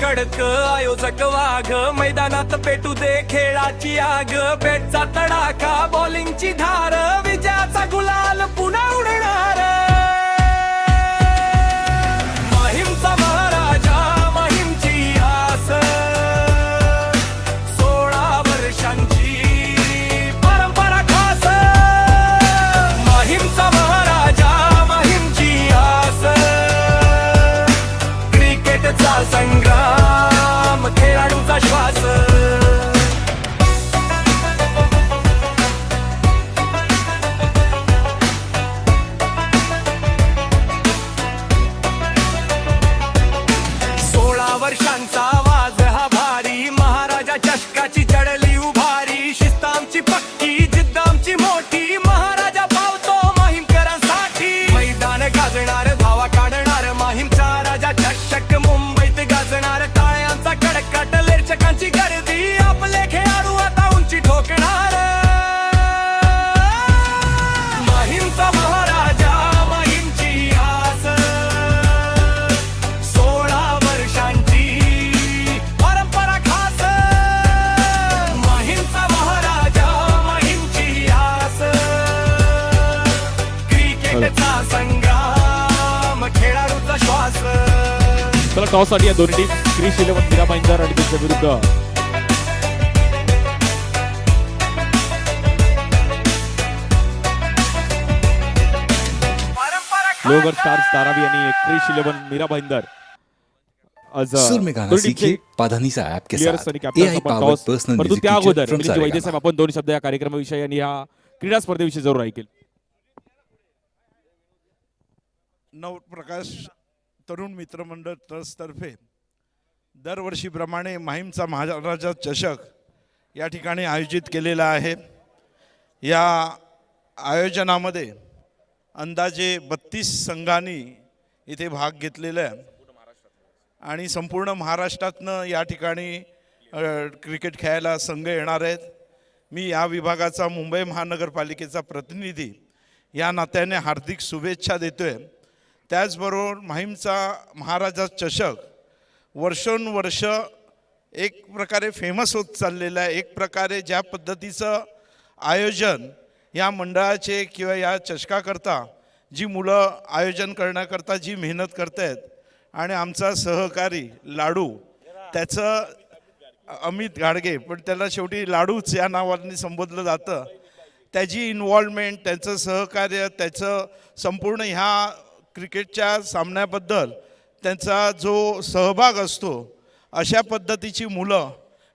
कडक आयोजक वाघ मैदानात पेटू दे खेळाची आग बेटचा तडाखा बॉलिंगची धार विजयाचा गुलाल पुन्हा उडणार माहीमचा महाराजा माहीमची आस 16 वर्षांची परंपरा खास माहीमचा महाराजा माहीमची आस क्रिकेटचा संग्राम खेळाडूचा श्वास 16 वर्षांचा आवाज हा भारी महाराजा चषकाची चढली उभारी शिस्त आमची पक्की जिद्द आमची मोठी महाराजा पावतो माहीमकरांसाठी मैदान गाजणार धावा काढणार माहीमचा राजा चषक मुंबईत गाजणार टाळ्यांचा कडकट लेर्चकांची गर्दी आपले खेळाडू आता उंची ठोकणार माहीमचा महाराजा माहीमची आस 16 वर्षांची परंपरा खास माहीमचा महाराजा माहीमची आस क्रिकेटचा संग्राम खेळाडूचा श्वास चला टॉस साठी या दोन्ही टीम क्रिश 11 मीरा भाईंदर आणि त्यांच्या विरुद्ध लोगर स्टार्स धारावी आणि क्रिश 11 मीरा भाईंदर आज सुर में गाना सीखिए पाधानीसा ऐप के साथ AI powered personal परंतु music त्या teacher अगोदर from मिलिंद वैद्य Saregama. साहेब आपण दोन शब्द या कार्यक्रमाविषयी आणि या क्रीडा स्पर्धेविषयी जरूर ऐकेल. नवप्रकाश तरुण मित्र मंडळ ट्रस्टतर्फे दरवर्षीप्रमाणे माहीमचा महाराजा चषक या ठिकाणी आयोजित केलेला आहे. या आयोजनामध्ये अंदाजे 32 संघांनी इथे भाग घेतलेला आहे आणि संपूर्ण महाराष्ट्रातनं या ठिकाणी क्रिकेट खेळायला संघ येणार आहेत. मी या विभागाचा मुंबई महानगरपालिकेचा प्रतिनिधी या नात्याने हार्दिक शुभेच्छा देतोय. त्याचबरोबर माहीमचा महाराजा चषक वर्षोनवर्ष एक प्रकारे फेमस होत चाललेला आहे. एक प्रकारे ज्या पद्धतीचं आयोजन या मंडळाचे किंवा या चषकाकरता जी मुलं आयोजन करण्याकरता जी मेहनत करत आहेत आणि आमचा सहकारी लाडू त्याचं अमित गाडगे पण त्याला शेवटी लाडूच या नावाने संबोधलं जातं. त्याची इन्व्हॉल्वमेंट त्याचं सहकार्य त्याचं संपूर्ण ह्या क्रिकेटच्या सामन्याबद्दल त्यांचा जो सहभाग असतो अशा पद्धतीची मुलं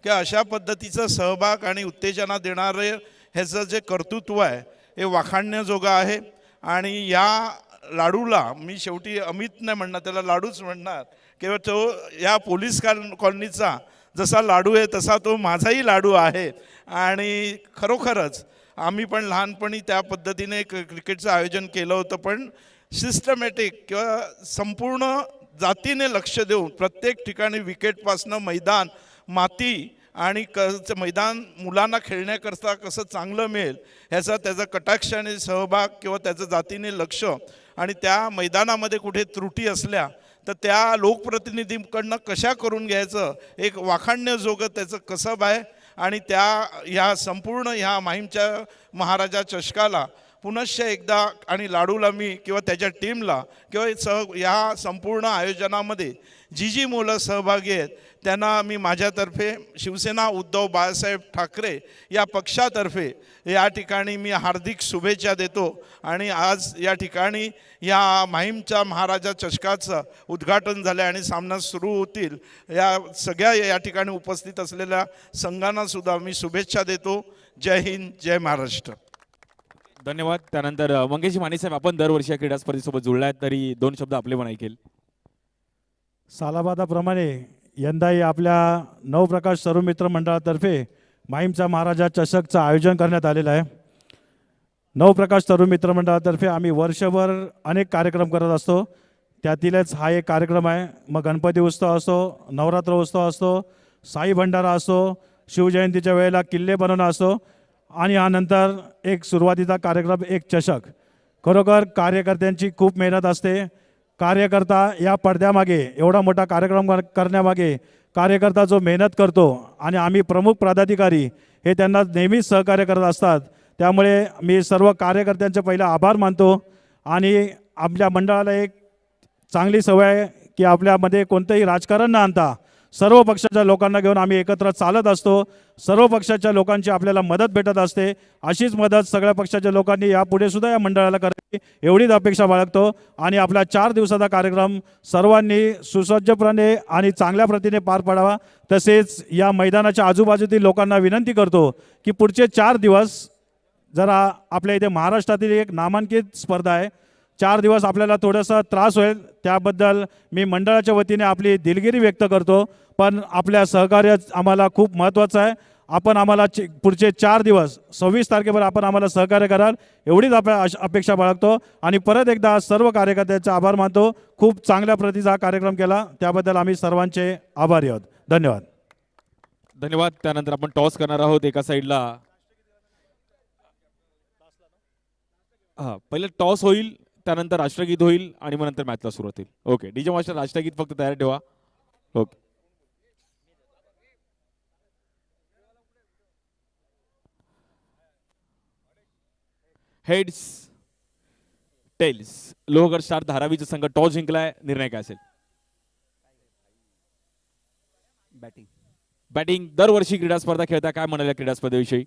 किंवा अशा पद्धतीचा सहभाग आणि उत्तेजना देणारे ह्याचं जे कर्तृत्व आहे हे वाखाणण्याजोगं आहे. आणि या लाडूला मी शेवटी अमित नाही म्हणणार त्याला लाडूच म्हणणार किंवा तो या पोलीस कॉलनीचा जसा लाडू आहे तसा तो माझाही लाडू आहे. आणि खरोखरच आम्ही पण लहानपणी त्या पद्धतीने क्रिकेटचं आयोजन केलं होतं पण सिस्टमॅटिक किंवा संपूर्ण जातीने लक्ष देऊन प्रत्येक ठिकाणी विकेटपासनं मैदान माती आणि मैदान मुलांना खेळण्याकरता कसं चांगलं मिळेल ह्याचा त्याचा कटाक्ष आणि सहभाग किंवा त्याचं जातीने लक्ष आणि त्या मैदानामध्ये कुठे त्रुटी असल्या तर त्या लोकप्रतिनिधींकडनं कशा करून घ्यायचं एक वाखाणण्याजोगं त्याचं कसब आहे. आणि त्या ह्या संपूर्ण ह्या माहीमच्या महाराजा चषकाला पुनश्च एकदा आणि लाडूला मी किंवा त्याच्या टीमला किंवा ह्या संपूर्ण आयोजनामध्ये जी मुलं सहभागी आहेत त्यांना मी माझ्यातर्फे शिवसेना उद्धव बाळासाहेब ठाकरे या पक्षातर्फे या ठिकाणी मी हार्दिक शुभेच्छा देतो. आणि आज या ठिकाणी या माहीमच्या महाराजा चषकाचं उद्घाटन झालं आणि सामना सुरू होतील. या सगळ्या या ठिकाणी उपस्थित असलेल्या संघांनासुद्धा मी शुभेच्छा देतो. जय हिंद जय महाराष्ट्र. धन्यवाद. त्यानंतर मंगेश माने साहेब आपण दरवर्षी या क्रीडा स्पर्धेसोबत जुळलात तरी दोन शब्द आपले पण ऐकेल. सालाबादाप्रमाणे यंदाही आपल्या नवप्रकाश तरुण मित्र मंडळातर्फे माहीमचा महाराजा चषकचं आयोजन करण्यात आलेलं आहे. नवप्रकाश तरुण मित्र मंडळातर्फे आम्ही वर्षभर अनेक कार्यक्रम करत असतो. त्यातीलच हा एक कार्यक्रम आहे. मग गणपती उत्सव असो, नवरात्र उत्सव असो, साई भंडारा असो, शिवजयंतीच्या वेळेला किल्ले बनवणं असो आणि यानंतर एक सुरुवातीचा कार्यक्रम एक चषक. खरोखर कार्यकर्त्यांची खूप मेहनत असते. कार्यकर्ता या पडद्यामागे एवढा मोठा कार्यक्रम करण्यामागे कार्यकर्ता जो मेहनत करतो आणि आम्ही प्रमुख पदाधिकारी हे त्यांना नेहमीच सहकार्य करत असतात. त्यामुळे मी सर्व कार्यकर्त्यांचे पहिला आभार मानतो. आणि आपल्या मंडळाला एक चांगली सवय आहे की आपल्यामध्ये कोणतंही राजकारण न आणता सर्व पक्षाच्या लोकांना घेऊन आम्ही एकत्र चालत असतो. सर्व पक्षाच्या लोकांची आपल्याला मदत भेटत असते. अशीच मदत सगळ्या पक्षाच्या लोकांनी यापुढे सुद्धा या मंडळाला करावी एवढीच अपेक्षा बाळगतो. आणि आपला 4 दिवसाचा कार्यक्रम सर्वांनी सुसज्जपणे आणि चांगल्या प्रतीने पार पाडावा. तसेच या मैदानाच्या आजूबाजूतील लोकांना विनंती करतो की पुढचे 4 दिवस जरा आपल्या इथे महाराष्ट्रातील एक नामांकित स्पर्धा आहे. 4 दिवस आपल्याला थोडंसं त्रास होईल, त्याबद्दल मी मंडळाच्या वतीने आपली दिलगिरी व्यक्त करतो. पण आपल्या सहकार्य आम्हाला खूप महत्त्वाचं आहे. आपण आम्हाला पुढचे 4 दिवस 26 तारखेपर्यंत आपण आम्हाला सहकार्य कराल एवढीच अपेक्षा बाळगतो. आणि परत एकदा सर्व कार्यकर्त्यांचे आभार मानतो. खूप चांगल्या प्रतीचा हा कार्यक्रम केला त्याबद्दल आम्ही सर्वांचे आभारी आहोत. धन्यवाद. धन्यवाद. त्यानंतर आपण टॉस करणार आहोत. एका साईडला पहिलं टॉस होईल, त्यानंतर राष्ट्रगीत होईल आणि मग नंतर मॅचला सुरुवात होईल. ओके डीजे मास्टर, राष्ट्रगीत फक्त तयार ठेवा. Okay. Heads tails, Lohagad star धारावीचा संघ टॉस जिंकलाय. निर्णय काय असेल? बॅटिंग. बॅटिंग. दरवर्षी क्रीडा स्पर्धा खेळता, काय म्हणाल्या क्रीडा स्पर्धेविषयी?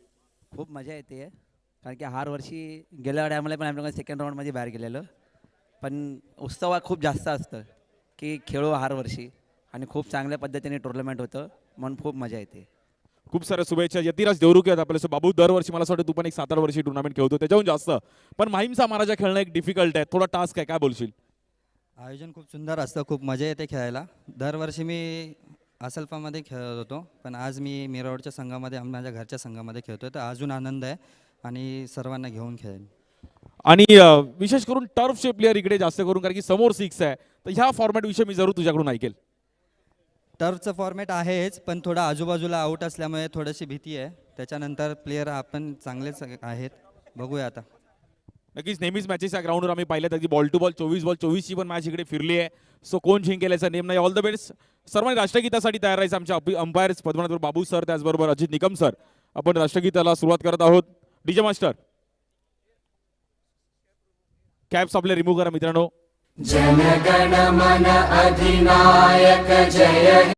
खूप मजा येते कारण की हर वर्षी गेल्या टायमाला पण आम्ही सेकंड राऊंडमध्ये बाहेर गेलेलो. पण उत्सव खूप जास्त असतं की खेळू हर वर्षी आणि खूप चांगल्या पद्धतीने टुर्नामेंट होतं म्हणून खूप मजा येते. खूप साऱ्या शुभेच्छा. यतिराज देवरुखे आहेत आपल्यासोबत. बाबू, दरवर्षी मला असं वाटतं तू पण एक 7-8 वर्षी टुर्नामेंट खेळतो, त्याच्याहून जास्त. पण माहीमचा महाराजा खेळणं एक डिफिकल्ट आहे, थोडा टास्क आहे, काय बोलशील? आयोजन खूप सुंदर असतं, खूप मजा येते खेळायला. दरवर्षी मी असल्फामध्ये खेळत होतो, पण आज मी मिरवडच्या संघामध्ये माझ्या घरच्या संघामध्ये खेळतोय, तर अजून आनंद आहे आणि सर्वांना घेऊन खेळेन. आणि विशेष करून टर्फचे प्लेयर इकडे जास्त करून, कारण की समोर 6 आहे, तर ह्या फॉर्मॅट विषयी मी जरूर तुझ्याकडून ऐकेल. टर्फचं फॉर्मॅट आहेच, पण थोडं आजूबाजूला आऊट असल्यामुळे थोडीशी भीती आहे. त्याच्यानंतर प्लेयर आपण चांगलेच आहेत, बघूया आता. नक्कीच नेहमीच मॅचेस या ग्राउंडवर आम्ही पाहिल्यात, अगदी बॉल टू बॉल 24 बॉल 24 पण मॅच इकडे फिरली आहे. सो कोण जिंकेल याचा नेम नाही. All the best. सर्वांनी राष्ट्रगीतासाठी तयार राहायचं. आमच्या अंपायर्स पद्मनाथ बाबू सर, त्याचबरोबर अजित निकम सर. आपण राष्ट्रगीताला सुरुवात करत आहोत. डीजे मास्टर, कॅप्स आपले रिमूव्ह करा मित्रांनो. जनगण मन अधिनायक जय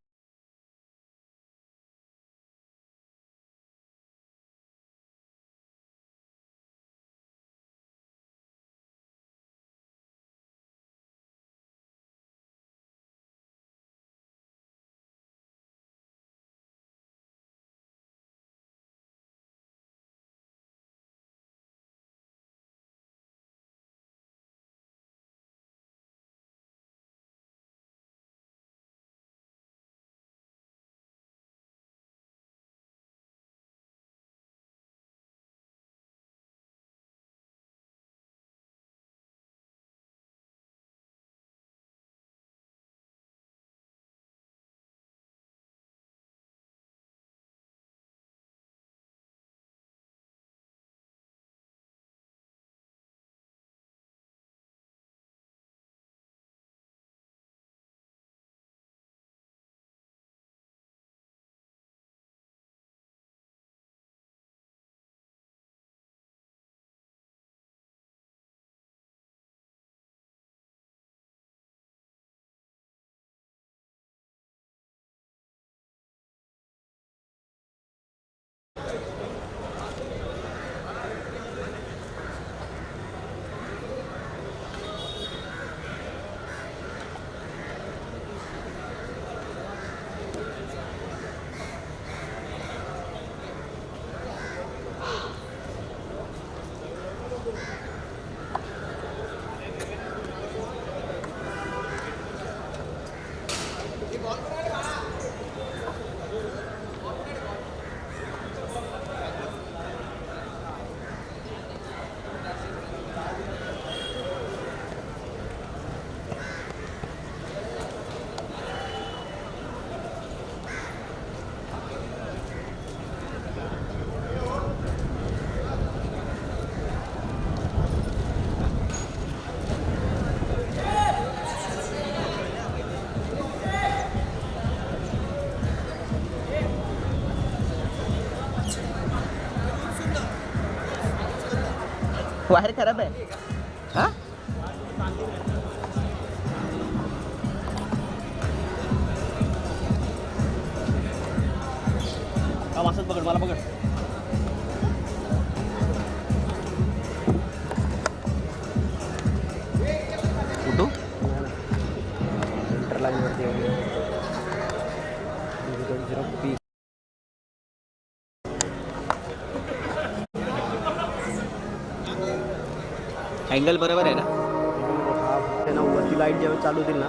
वायर खराब आहे हा असंच पकड मला पकड कुठू अँगल बरोबर आहे ना वरती लाईट जेव्हा चालू होतील ना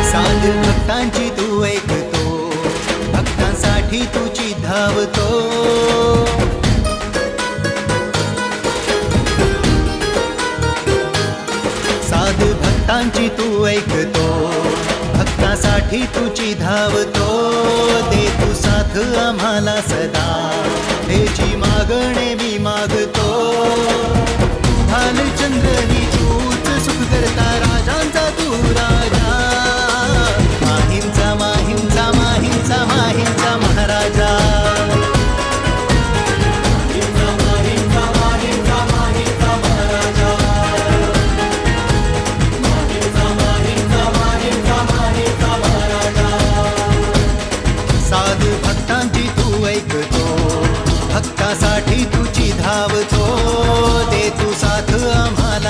साध भक्तांची तू ऐकतो भक्तांसाठी तुझी धावतो साध भक्तांची तू ऐकतो भक्तांसाठी तुझी धावतो दे तू साथ आम्हाला सदा त्याची मागणे मी मागतो भालचंद्रनी तूच सुख करता राजांचा तू राजा माहीमचा माहीमचा माहीमचा माहीमचा महाराजा साधू भक्तांची तू ऐकतो भक्तासाठी तुझी धावतो दे तू साथ आम्हाला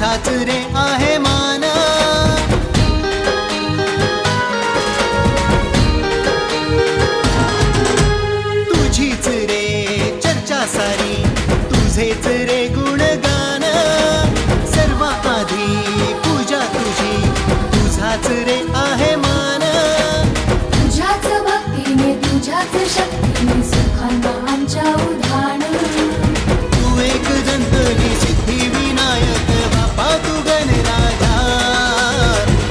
तुझाच रे आहे मान. तुझीच रे चर्चा सारी, तुझेच रे गुणगान. सर्व आधी पूजा तुझी, तुझाच रे आहे मान. तुझ्याच भक्तीने तुझ्याच शक्तीने सुखांना आमच्या उधाण. तू एक जंतली सिद्धी विनायक बापा तू गणराजा.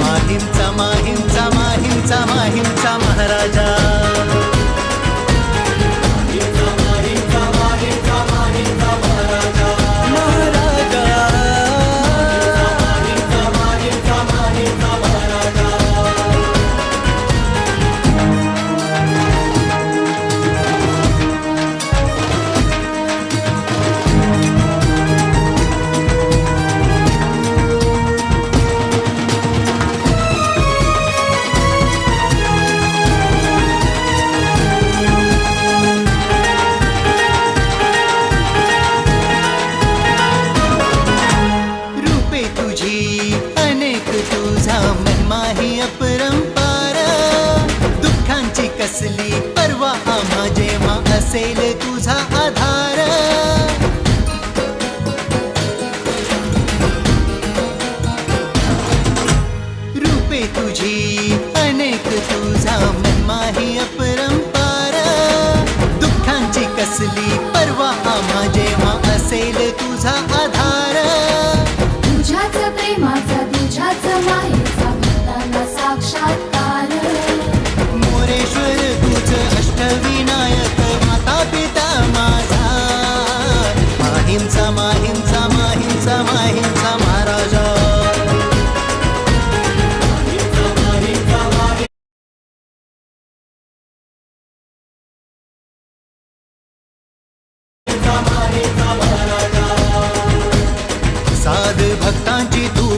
माहीमचा माहीमचा माहीमचा माहीमचा महाराजा. रूपे तुझी अनेक तुझा महिमा ही अपरंपार. दुःखांची कसली परवा आम्हा जेव्हा असेल तुझा आधार. रूपे तुझी अनेक तुझा महिमा ही अपरंपार. दुःखांची कसली परवा आम्हा जेव्हा असेल तुझा आधार. तुझ्याच प्रेमाचा तुझ्याच मायेचा भक्तांना साक्षात्कार. मोरेश्वर तुझ अष्टविनायक माता पिता माझा. माहीमचा माहीमचा माहीमचा माहीमचा महाराजा. साध भक्तांची तू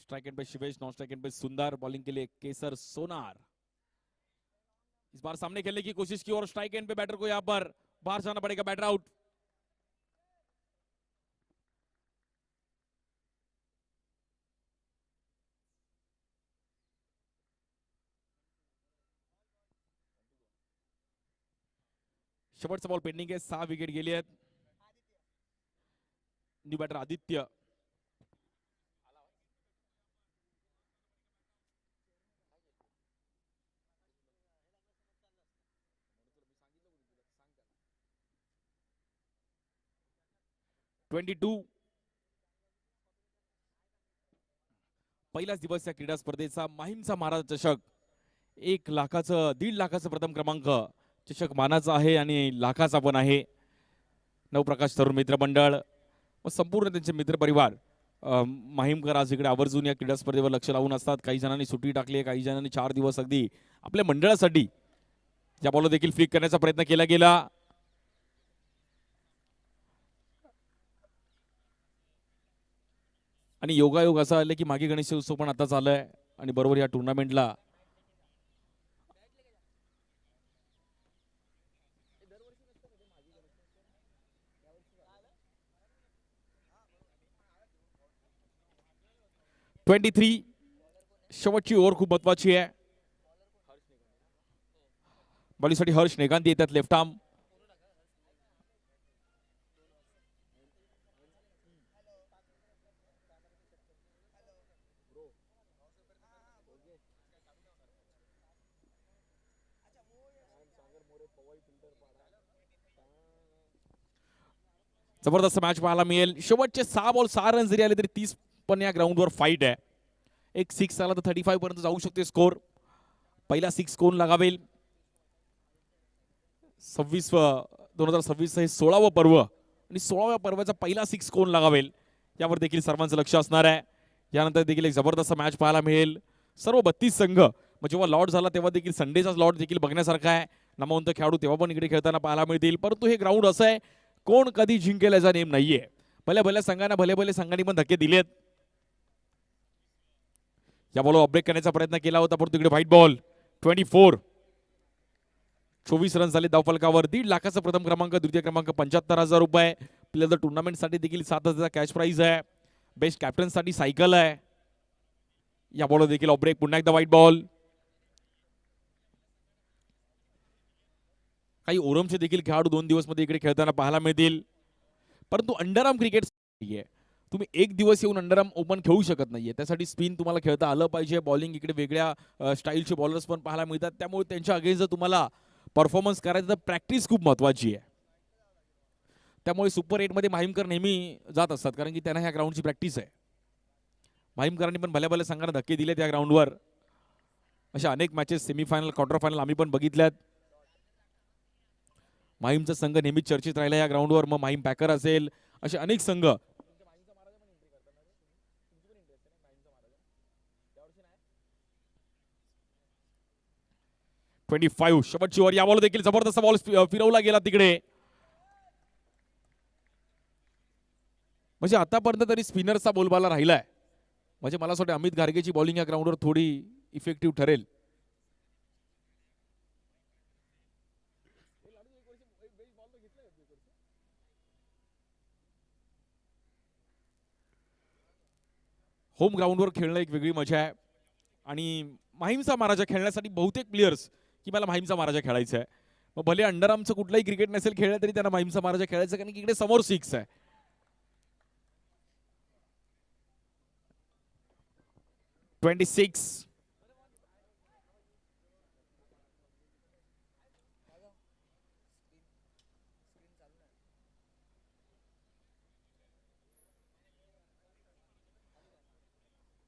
स्ट्राइक एंड पे शिवेश, नॉन स्ट्राइक एंड पे सुंदर, बॉलिंग के लिए केसर सोनार। इस बार सामने खेलने की कोशिश की और स्ट्राइक एंड पे बैटर को यहां पर बाहर जाना पड़ेगा, बैटर आउट। शेवटचा बॉल पेंडिंग आहे, 6 विकेट गेली आहेत। न्यू बॅटर आदित्य, पहिलाच दिवस या क्रीडा स्पर्धेचा माहीमचा महाराज चषक 1,00,000 1,50,000 प्रथम क्रमांक चषक मानाचा आहे आणि लाखाचा पण आहे। नवप्रकाश तरुण मित्र मंडळ व संपूर्ण त्यांचे मित्रपरिवार माहीमकर आज इकडे आवर्जून या क्रीडा स्पर्धेवर लक्ष लावून असतात। काही जणांनी सुट्टी टाकली आहे, काही जणांनी 4 दिवस अगदी आपल्या मंडळासाठी या बॉल देखील फ्लिक करण्याचा प्रयत्न केला गेला। आणि योगायोग असा आले की मागे गणेश उत्सव पण आता चाललाय आणि बरोबर या टुर्नामेंटला शेवटची ओव्हर खूप महत्वाची आहे। बॉलिंगसाठी हर्ष नेगांती येतात, लेफ्ट आर्म। जबरदस्त मॅच पाहायला मिळेल। शेवटचे 6 बॉल 6 रन जरी आले तरी 30 पण या ग्राउंडवर फाईट आहे। एक 6 आला तर 35 पर्यंत जाऊ शकते स्कोर। पहिला 6 कोण लगावेल? 2026 हे 16वं पर्व आणि 16व्या पर्वाचा पहिला 6 कोण लगावेल यावर देखील सर्वांचं लक्ष असणार आहे। यानंतर देखील एक जबरदस्त मॅच पाहायला मिळेल। सर्व 32 संघ मग जेव्हा लॉट झाला तेव्हा देखील संडेचा लॉट देखील बघण्यासारखा आहे। नामवंत खेळाडू तेव्हा पण इकडे खेळताना पाहायला मिळतील, परंतु हे ग्राउंड असं आहे कोण कधी जिंकेल याचा नेम नाहीये। भल्या भल्या संघांना भले भले संघांनी पण धक्के दिलेत। या बॉल ब्रेक करण्याचा प्रयत्न केला होता परंतु इकडे व्हाईट बॉल। 24 रन झाले धावफलकावर। 1,50,000 प्रथम क्रमांक, द्वितीय क्रमांक 75,000 रुपये। प्लेयर द टुर्नामेंट साठी देखील 7,000 कॅश प्राइज आहे। बेस्ट कॅप्टन साठी सायकल आहे। या बॉल देखील ब्रेक, पुन्हा एकदा व्हाईट बॉल। काही ओरमचे देखील खेळाडू 2 दिवस मध्ये इकडे खेळताना पाहायला मिळतील, परंतु अंडरआर्म क्रिकेट नाहीये। तुम्ही एक दिवस येऊन अंडरआर्म ओपन खेळू शकत नाहीये, त्यासाठी स्पिन तुम्हाला खेळता आलं पाहिजे। बॉलिंग इकडे वेगळ्या स्टाईलचे बॉलर्स पण पाहायला मिळतात, त्यामुळे त्यांच्या अगेन्स्ट जर तुम्हाला परफॉर्मन्स करायचं तर प्रॅक्टिस खूप महत्वाची आहे। त्यामुळे सुपर 8 मध्ये माहीमकर नेहमी जात असतात कारण की त्यांना ह्या ग्राउंडची प्रॅक्टिस आहे। माहीमकरांनी पण भल्या भल्या संघांना धक्के दिले त्या ग्राउंडवर। अशा अनेक मॅचेस सेमीफायनल, क्वार्टर फायनल आम्ही पण बघितल्यात। माहीमचा संघ नेहमीच चर्चेत राहिला या ग्राउंडवर, मग माहीम पॅकर असेल, असे अनेक संघ। 25 शेवटची ओव्हर। या बॉल देखील जबरदस्त बॉल फिरवला गेला तिकडे। म्हणजे आतापर्यंत तरी स्पिनरचा बोलबाला राहिलाय। म्हणजे मला असं वाटतं अमित गार्गेची बॉलिंग या ग्राउंडवर थोडी इफेक्टिव्ह ठरेल। होम ग्राउंडवर खेळणं एक वेगळी मजा आहे आणि माहीमचा महाराजा खेळण्यासाठी बहुतेक प्लेयर्स की मला माहीमचा महाराजा खेळायचा आहे, मग भले अंडरआर्मचं कुठलाही क्रिकेट नसेल खेळलं तरी त्यांना माहीमचा महाराजा खेळायचा, कारण की इकडे समोर 6 आहे।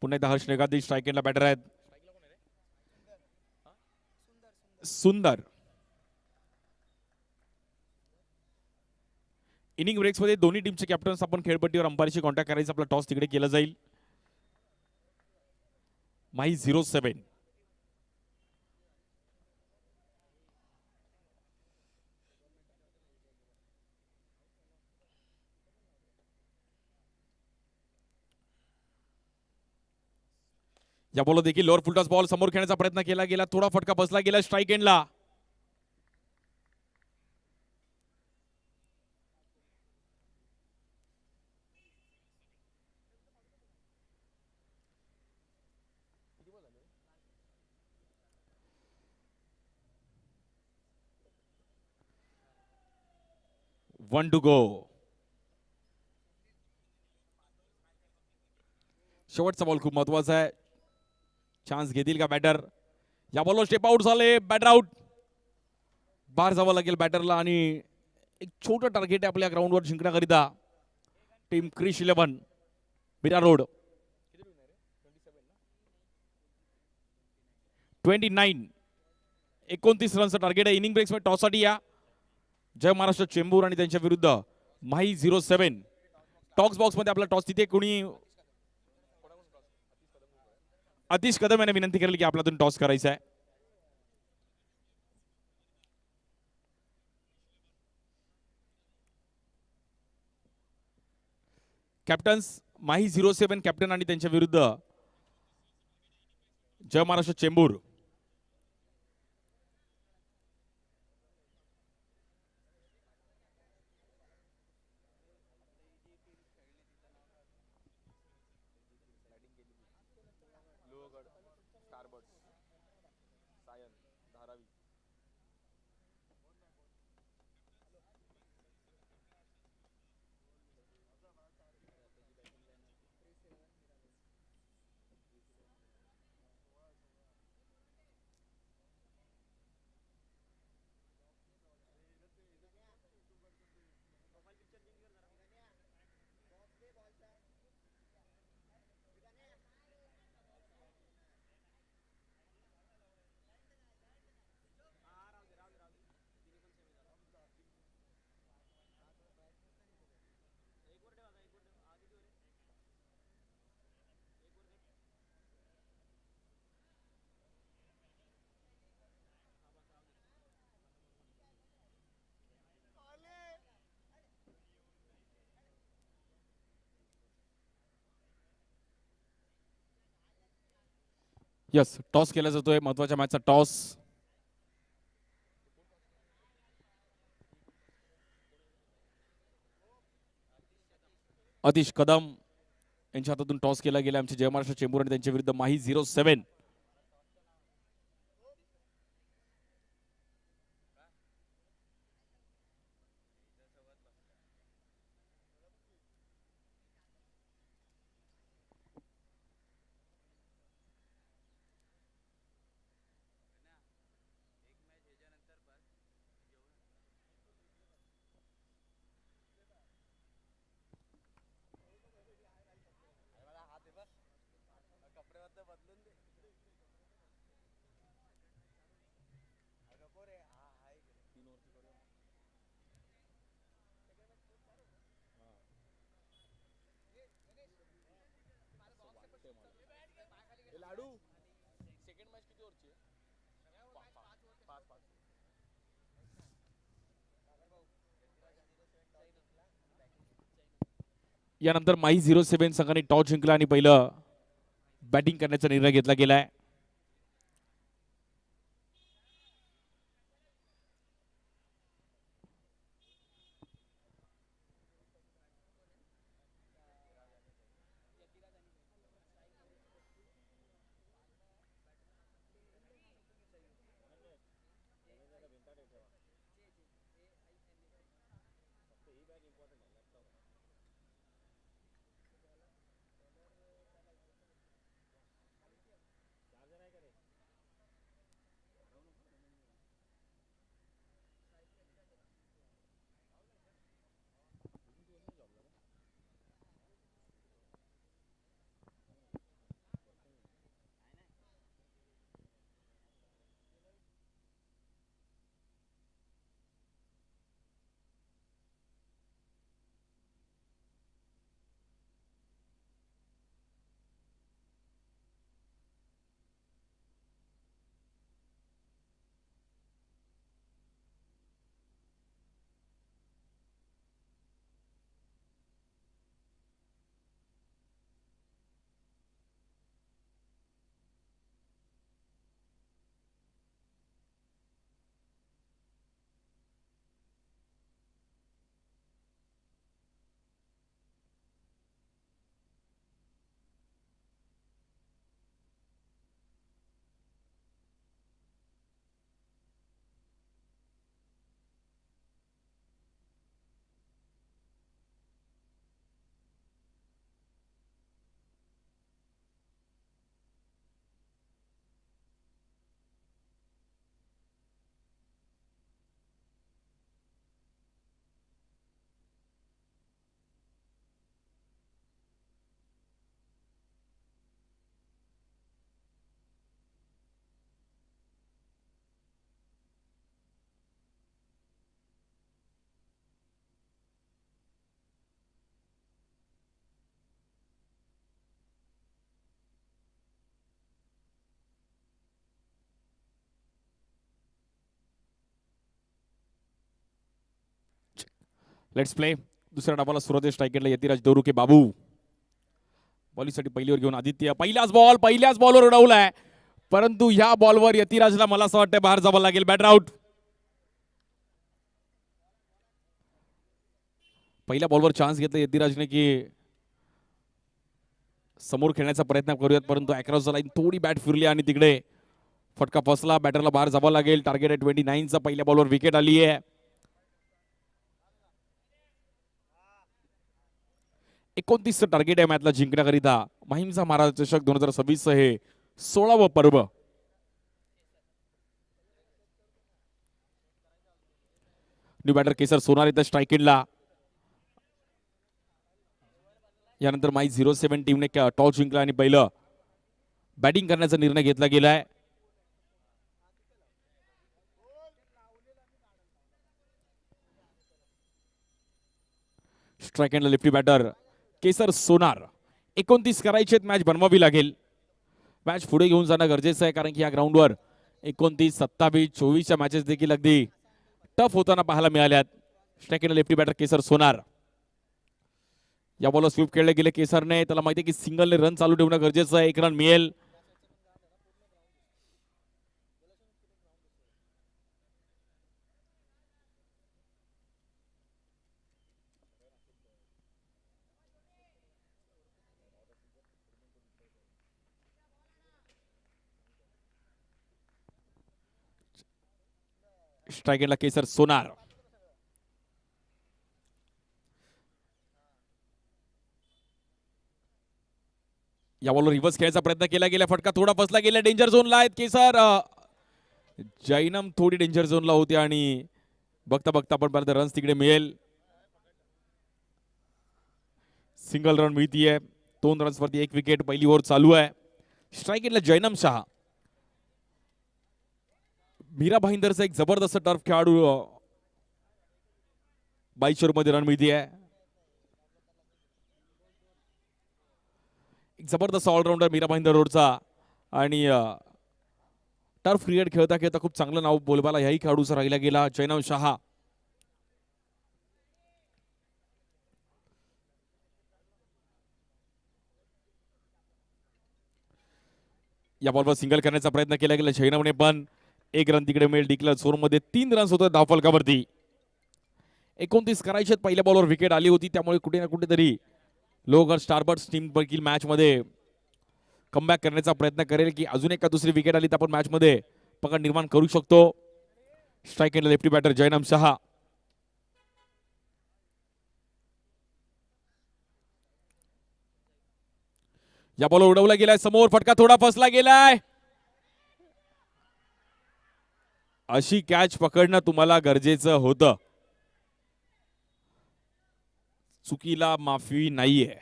पुन्हा एकदा हर्ष नेगादी स्ट्राइक एंडला बॅटर आहेत। सुंदर इनिंग ब्रेक्स मध्ये दोन्ही टीमचे कॅप्टन्स आपण खेळपट्टीवर अंपायरशी कॉन्टॅक्ट करायचा, आपला टॉस तिकडे केला जाईल। माही 07 7 या बॉल देखील लोअर फुलटॉस बॉल समोर खेळण्याचा प्रयत्न केला गेला, थोडा फटका बसला गेला स्ट्राईक एंडला. One two go. शेवटचा बॉल खूप महत्वाचा आहे. चान्स घेतील का बॅटर? या बॉलवर स्टेप आउट झाले, बॅटर आउट. बाहेर जावं लागेल बॅटरला आणि एक छोटं टार्गेट आहे आपल्या ग्राउंडवर जिंकण्याकरिता. Team Krish 11 Mira road. 29 रनचं टार्गेट आहे. इनिंग ब्रेक्स मध्ये टॉससाठी या जय महाराष्ट्र चेंबूर आणि त्यांच्या विरुद्ध माही 07. टॉक्स बॉक्स मध्ये आपला टॉस तिथे कोणी अतिश कदम याने विनंती करेल की आपल्यातून टॉस करायचा आहे. कॅप्टन्स माही 07 कॅप्टन आणि त्यांच्या विरुद्ध जय महाराष्ट्र चेंबूर. यस, टॉस केला जातोय. महत्वाच्या मॅचचा टॉस. अतिश कदम यांच्या हातातून टॉस केला गेला. आमचे जय महाराष्ट्र चेंबूर आणि त्यांच्या विरुद्ध माही 07. यानंतर माही 07 संघाने टॉस जिंकला आणि पहिलं बॅटिंग करण्याचा निर्णय घेतला गेलाय. Let's play. दुसऱ्या डावाला सुरुवातीला स्ट्राईक यतिराज दोरुके बाबू. बॉलिंगसाठी पहिलीवर घेऊन आदित्य. पहिल्याच बॉलवर उडवलाय, परंतु ह्या बॉलवर यतिराजला मला असं वाटतं बाहेर जावं लागेल. Batter out. पहिल्या बॉलवर चान्स घेतला यतिराजने की समोर खेळण्याचा प्रयत्न करूयात, परंतु अक्रॉस द लाईन थोडी बॅट फिरली आणि तिकडे फटका फसला. बॅटरला बाहेर जावं लागेल. टार्गेट आहे 29चा. पहिल्या बॉलवर विकेट आली आहे. 29चं टार्गेट आहे मॅचला जिंकण्याकरिता. माहीमचा महाराज चषक 2026 हे 16वं पर्व. न्यू बॅटर केसर सोनार इथं स्ट्राईकिंगला. यानंतर माई 07 टीमने टॉस जिंकला आणि पहिलं बॅटिंग करण्याचा निर्णय घेतला गेलाय. स्ट्राईक एंडला लेफ्टी बॅटर केसर सोनार. 29 करायचे मॅच बनवावी लागेल. मॅच पुढे घेऊन जाणं गरजेचं आहे, कारण की या ग्राउंडवर 29, 27, 24च्या मॅचेस देखील अगदी टफ होताना पाहायला मिळाल्यात. स्ट्राईक एंडला लेफ्टी बॅटर केसर सोनार. या बॉलवर स्वीप खेळले गेले केसरने. त्याला माहिती आहे की सिंगलने रन चालू ठेवणं गरजेचं आहे. 1 रन मिळेल. स्ट्राईक एंडला केसर सोनार. या बॉलवर रिव्हर्स खेळायचा प्रयत्न केला गेला. फटका थोडा फसला गेला. डेंजर झोनला आहेत केसर. जैनम थोडी डेंजर झोनला होती आणि बघता बघता पण परत रन्स तिकडे मिळेल. Single run मिळतीये. 2 रन्स वरती 1 विकेट. पहिली ओव्हर चालू आहे. स्ट्राईक एंडला जैनम शहा. मीरा भाईंदरचा एक जबरदस्त टर्फ खेळाडू 22 मध्ये रन मिळतीये. एक जबरदस्त ऑलराऊंडर मीरा भाईंदर रोडचा आणि टर्फ क्रिकेट खेळता खेळता खूप चांगलं नाव बोलबाला याही खेळाडूचा राहिला गेला. जैनम शहा. या बॉलवर सिंगल करण्याचा प्रयत्न केला गेला जैनमने, पण 1 रन तिकडे मिळेल. डिक्लेअर झोनमध्ये 3 रन्स होते धावफलकावरती. 29 करायचे. पहिल्या बॉलवर विकेट आली होती, त्यामुळे कुठे ना कुठेतरी लोहगड स्टारबर्ड्स टीम देखील मॅच मध्ये कमबॅक करण्याचा प्रयत्न करेल की अजून एक का दुसरी विकेट आली तर आपण मॅच मध्ये पकड निर्माण करू शकतो. स्ट्राईक एंडला लेफ्टी बॅटर जैनम शहा. या बॉल उडवला गेलाय समोर. फटका थोडा फसला गेलाय. अशी कॅच पकडणं तुम्हाला गरजेचं होतं. चुकीला माफी नाहीये.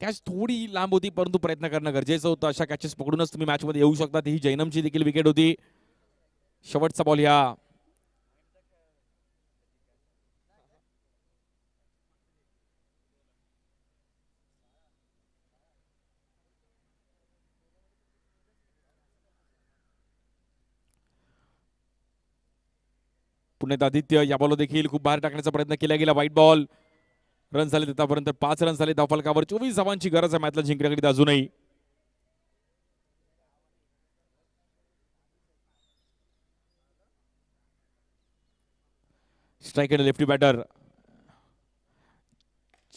कॅच थोडी लांब होती, परंतु प्रयत्न करणं गरजेचं होतं. अशा कॅचेस पकडूनच तुम्ही मॅच मध्ये येऊ शकता. ही जैनमची देखील विकेट होती. शेवटचा बॉल ह्या पुण्यात आदित्य. या बॉल देखील खूप बाहेर टाकण्याचा प्रयत्न केला गेला. White ball. रन झाले आतापर्यंत 5 रन झाले धावफलकावर. 24 धावांची गरज आहे मॅचला जिंकण्याकरिता अजूनही. Strike end lefty batter.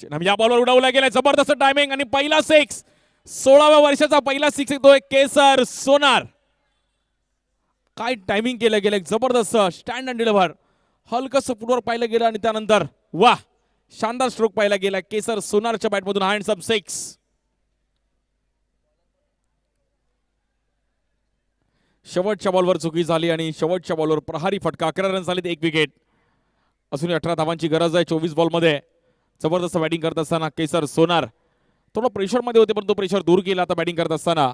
या बॉलवर उडवला गेला. जबरदस्त टायमिंग आणि पहिला 6. 16व्या वर्षाचा पहिला 6 येतोय केसर सोनार. काय टायमिंग केलं गेलं. जबरदस्त स्टँड अँड डिलिव्हर. हलकस फुटवर पाहिलं गेलं आणि त्यानंतर वाह, शानदार स्ट्रोक पाहिला गेला केसर सोनारच्या बॅटमधून. Hands up 6. शेवटच्या बॉलवर चुकी झाली आणि शेवटच्या बॉलवर प्रहारी फटका. 11 रन झाले, 1 विकेट. अजून 18 धावांची गरज आहे 24 बॉलमध्ये. जबरदस्त बॅटिंग करत असताना केसर सोनार थोडं प्रेशर मध्ये होते, पण तो प्रेशर दूर केला आता बॅटिंग करत असताना.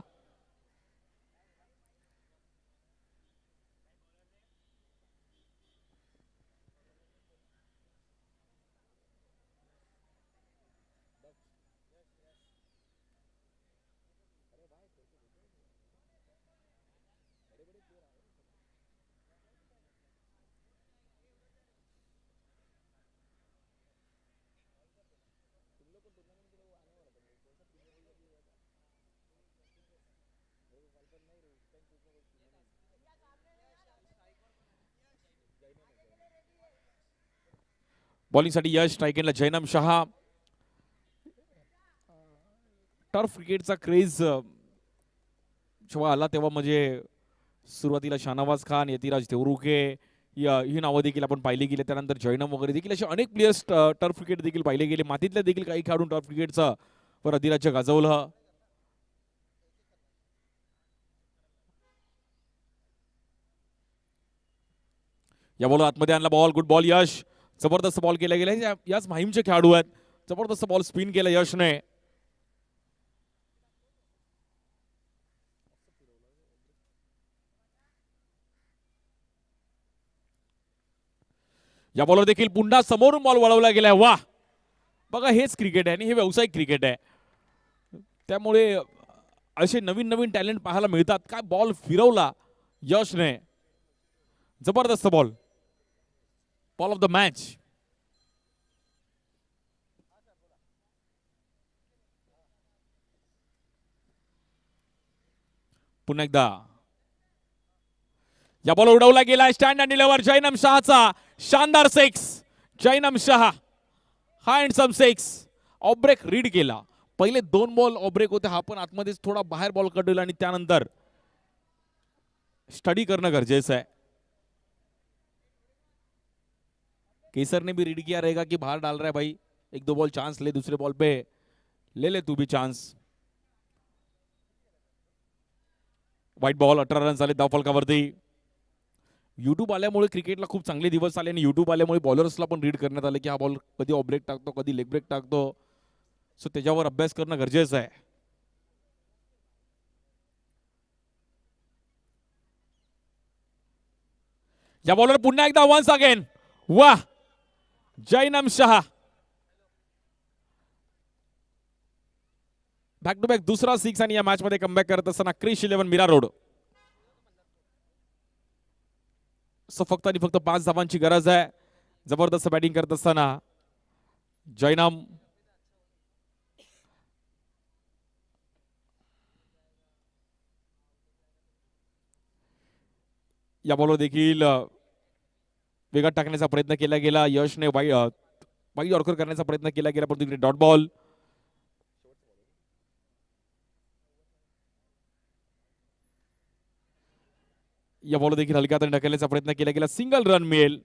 बॉलिंगसाठी यश, स्ट्राईक एंडला जयनम शहा. टर्फ क्रिकेटचा क्रेज जेव्हा आला तेव्हा म्हणजे सुरुवातीला शाहनवाज खान, यतिराज देवरुखे ही नावं देखील आपण पाहिली गेली. त्यानंतर जयनम वगैरे देखील असे अनेक प्लेयर्स टर्फ क्रिकेट देखील पाहिले गेले. मातीतल्या देखील काही खेळाडू टर्फ क्रिकेटचा वर अधिराज्य गाजवलं. या बॉल आतमध्ये आणला बॉल, गुड बॉल यश. जबरदस्त बॉल केला गेला. याच माहीमचे खेळाडू आहेत. जबरदस्त बॉल स्पिन केला यशने. या बॉलवर देखील पुन्हा समोरून बॉल वळवला गेलाय. वा, बघा हेच क्रिकेट आहे आणि हे व्यावसायिक क्रिकेट आहे. त्यामुळे असे नवीन नवीन टॅलेंट पाहायला मिळतात. काय बॉल फिरवला यशने, जबरदस्त ball. Ball of the match. पुन्हा एकदा या बॉल उडवला गेला. स्टँड अँड डिलिव्हर जयनम शहाचा शानदार सिक्स. जयनम शहा हा हँडसम सिक्स. ऑब्रेक रीड केला. पहिले 2 बॉल ऑब्रेक होते. हा पण आतमध्येच थोडा बाहेर बॉल कडला आणि त्यानंतर स्टडी करणं गरजेचं आहे. केसर ने भी रीड किया रहेगा कि बाहर डाल रहा है भाई, 1-2 बॉल चांस ले, दूसरे बॉल पे ले तू भी चांस. व्हाईट बॉल, 18 रन झाले धावफलकावरती. युट्यूब आल्यामुळे क्रिकेटला खूप चांगले दिवस आले आणि युट्यूब आल्यामुळे बॉलर्सला पण रीड करण्यात आले की हा बॉल कधी ऑफ ब्रेक टाकतो, कधी लेग ब्रेक टाकतो. सो त्याच्यावर अभ्यास करणं गरजेचं आहे. या बॉलर पुन्हा एकदा वन्स अगेन. वाह, जयनम शहा बॅक टू बॅक दुसरा 6 आणि या मॅच मध्ये कमबॅक करत असताना क्रिश 11 मीरा रोड. सो फक्त आणि फक्त 5 धावांची गरज आहे. जबरदस्त बॅटिंग करत असताना जयनम. या बॉलवर देखील वेगात टाकण्याचा प्रयत्न केला गेला. यशने वाईड यॉर्कर करण्याचा प्रयत्न केला गेला परंतु तिकडे डॉट बॉल. या बॉल देखील हलक्या हाताने ढकलण्याचा प्रयत्न केला गेला. सिंगल रन मिळेल.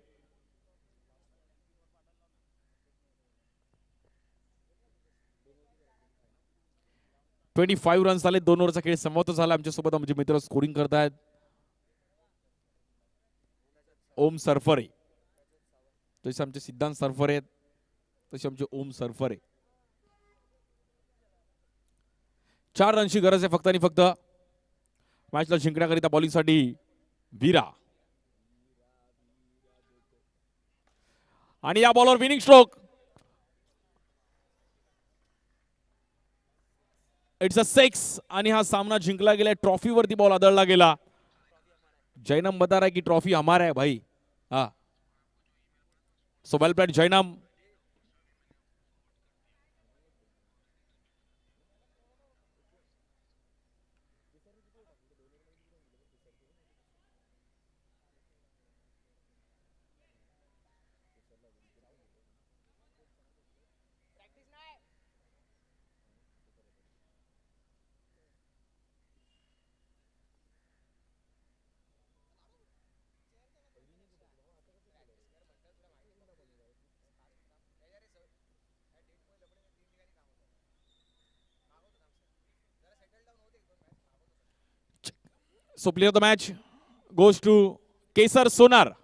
₹25 रन्स झाले. 2 ओव्हरचा खेळ समाप्त झाला. आमच्यासोबत आमचे मित्र स्कोरिंग करतायत. ओम सरफरे, तसे आमचे सिद्धांत सरफरे आहेत, तसे आमचे ओम सरफरे. 4 रनची गरज आहे फक्त आणि फक्त मॅचला जिंकण्याकरिता. बॉलिंगसाठी वीरा आणि या बॉलवर विनिंग स्ट्रोक. इट्स अ 6 आणि हा सामना जिंकला गेला. ट्रॉफीवरती बॉल आदळला गेला. जयनम बता रहा है कि ट्रॉफी हमारा है भाई. हाँ, so well played Jaynam. So player of the match goes to Kesar Sonar.